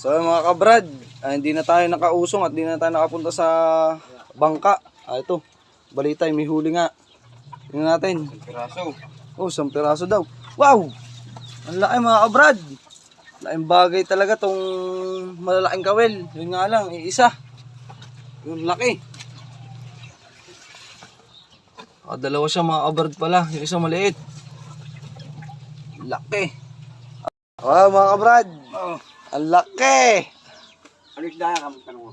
So mga kabrad, hindi na tayo nakausong at hindi na tayo nakapunta sa bangka. Ito, balita may huli nga. Tingnan natin. 1 piraso. Oh, 1 piraso daw. Wow! Ang laki mga kabrad. Laking bagay talaga tong malalaking kawel. Yun nga lang, iisa. Yung laki. Dalawa siya mga kabrad pala. Yung isa maliit. Laki. Mga kabrad. Oh. Ang laki. Ano yung daya ka tanong mo?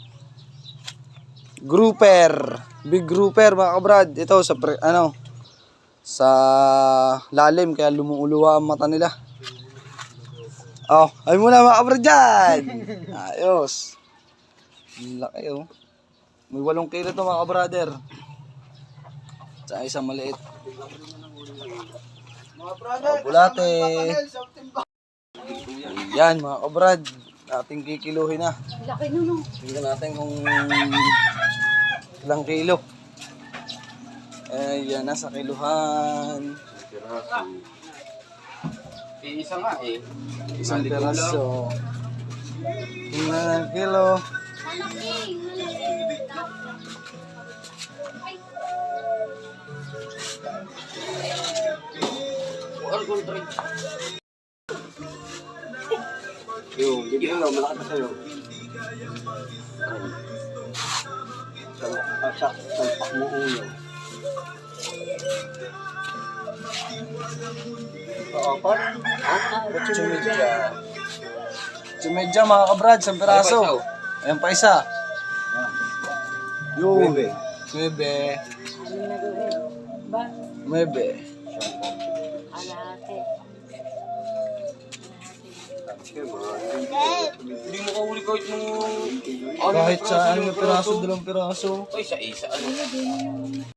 Grouper. Big grouper mga kabrad. Ito sa sa lalim kaya lumuuluwa ang mata nila. Oh, ay muna mga kabrad dyan. Ayos. Ang laki oh. May 8 kilo to mga kabrader. Sa isang maliit. Mga brother, Bulate. Yan mga kabrad. Ating kikiluhin na. Laki nun. Tingnan natin kung ilang kilo. Ayan, nasa kiluhan. piraso. Isa nga eh. Isang piraso. Tingnan ang kilo. Yung, bigyan mo, malaki pa sa'yo. Salpak mo ulo. Paapat? Chumedya. Chumedya mga kabrad, 1 piraso. Ayan pa isa. Yun. 9. Ba? 9. Alate. Hindi mo kahuli kahit nung... Kahit sa 1 piraso, 2 piraso. Ay, sa isa ano?